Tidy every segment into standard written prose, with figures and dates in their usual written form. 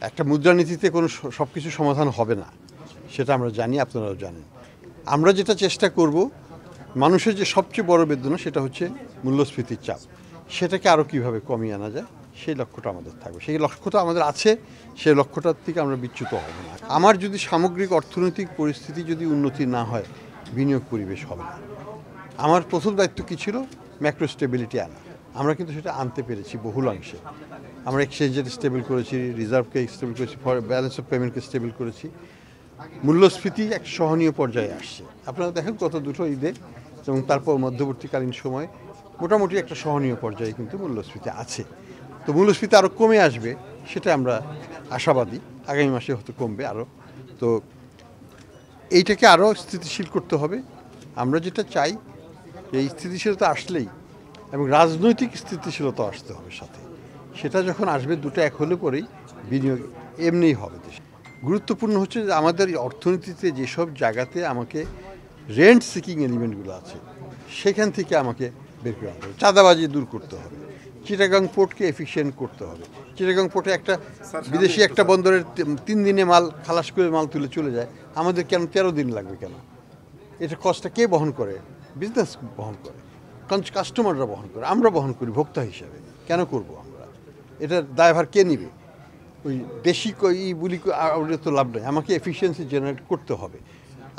একটা মুদ্রানীতিতে কোনো সব কিছু সমাধান হবে না, সেটা আমরা জানি, আপনারাও জানেন। আমরা যেটা চেষ্টা করব, মানুষের যে সবচেয়ে বড় বেদনা সেটা হচ্ছে মূল্যস্ফীতির চাপ, সেটাকে আরও কীভাবে কমিয়ে আনা যায় সেই লক্ষ্যটা আমাদের থাকবে। সেই লক্ষ্যটা আমাদের আছে, সেই লক্ষ্যটার থেকে আমরা বিচ্যুত হব না। আমার যদি সামগ্রিক অর্থনৈতিক পরিস্থিতি যদি উন্নতি না হয়, বিনিয়োগ পরিবেশ হবে না। আমার প্রথম দায়িত্ব কী ছিল? ম্যাক্রো স্টেবিলিটি আনা। আমরা কিন্তু সেটা আনতে পেরেছি বহুলাংশে। আমরা এক্সচেঞ্জের স্টেবল করেছি, রিজার্ভকে স্টেবল করেছি, ব্যালেন্স অফ পেমেন্টকে স্টেবল করেছি। মূল্যস্ফীতি এক সহনীয় পর্যায়ে আসছে। আপনারা দেখেন গত দুটো ঈদে এবং তারপর মধ্যবর্তীকালীন সময় মোটামুটি একটা সহনীয় পর্যায়ে কিন্তু মূল্যস্ফীতি আছে। তো মূল্যস্ফীতি আরও কমে আসবে, সেটা আমরা আশাবাদী। আগামী মাসে হয়তো কমবে আরও। তো এইটাকে আরও স্থিতিশীল করতে হবে। আমরা যেটা চাই, এই স্থিতিশীলতা আসলেই এবং রাজনৈতিক স্থিতিশীলতা আসতে হবে সাথে। সেটা যখন আসবে, দুটো এক হলে পরেই বিনিয়োগ এমনিই হবে দেশে। গুরুত্বপূর্ণ হচ্ছে যে আমাদের অর্থনীতিতে যেসব জায়গাতে আমাকে রেন্ট সিকিং এলিমেন্টগুলো আছে, সেখান থেকে আমাকে বের করে আনতে হবে। চাঁদাবাজি দূর করতে হবে। চিটাগাং পোর্টকে এফিশিয়েন্ট করতে হবে। চিটাগাং পোর্টে একটা বিদেশি একটা বন্দরের 3 দিনে মাল খালাস করে মাল তুলে চলে যায়, আমাদের কেন 13 দিন লাগবে কেন? এটা কস্টটা কে বহন করে? বিজনেস বহন করে, কাস্টমাররা বহন করে, আমরা বহন করি ভোক্তা হিসাবে। কেন করব আমরা? এটার দায়ভার কে নিবে? ওই দেশি বুলি আউলে তো লাভ নেই। আমাকে এফিসিয়েন্সি জেনারেট করতে হবে।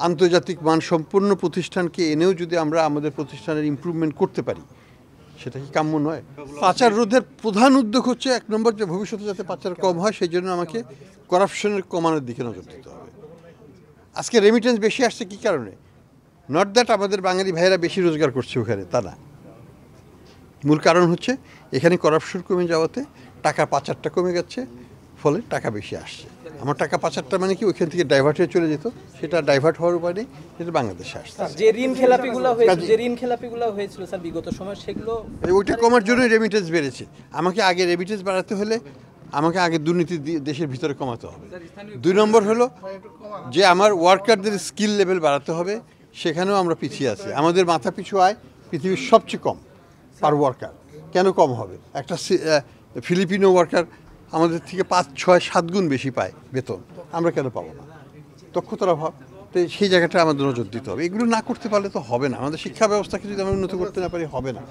আন্তর্জাতিক মানসম্পন্ন প্রতিষ্ঠানকে এনেও যদি আমরা আমাদের প্রতিষ্ঠানের ইমপ্রুভমেন্ট করতে পারি, সেটা কি কাম্য নয়? পাচার রোধের প্রধান উদ্যোগ হচ্ছে 1 নম্বর, যে ভবিষ্যতে যাতে পাচার কম হয় সেই জন্য আমাকে করাপশনের কমানোর দিকে নজর দিতে হবে। আজকে রেমিটেন্স বেশি আসছে কী কারণে? নট দ্যাট আমাদের বাঙালি ভাইয়েরা বেশি রোজগার করছে ওখানে, তা না। মূল কারণ হচ্ছে এখানে করাপশন কমে যাওয়াতে টাকা পাচারটা কমে যাচ্ছে, ফলে টাকা বেশি আসছে। আমার টাকা পাচারটা মানে কি, ওইখান থেকে ডাইভার্ট হয়ে চলে যেত, সেটা ডাইভার্ট হওয়ার উপায় নেই, সেটা বাংলাদেশে আসছে। যে ঋণ খেলাপিগুলো হয়েছিল স্যার বিগত সময়, সেগুলো ওইটা কমার জন্যই রেমিটেন্স বেড়েছে। আমাকে আগে রেমিটেন্স বাড়াতে হলে আমাকে আগে দুর্নীতি দেশের ভিতরে কমাতে হবে। 2 নম্বর হলো যে আমার ওয়ার্কারদের স্কিল লেভেল বাড়াতে হবে। সেখানেও আমরা পিছিয়ে আছি। আমাদের মাথা পিছু আয় পৃথিবীর সবচেয়ে কম পার ওয়ার্কার। কেন কম হবে? একটা ফিলিপিনো ওয়ার্কার আমাদের থেকে 5, 6, 7 গুণ বেশি পায় বেতন, আমরা কেন পাবো না? দক্ষতার অভাব। তো সেই জায়গাটা আমাদের নজর দিতে হবে। এগুলো না করতে পারলে তো হবে না। আমাদের শিক্ষা ব্যবস্থাকে যদি আমরা উন্নত করতে না পারি, হবে না।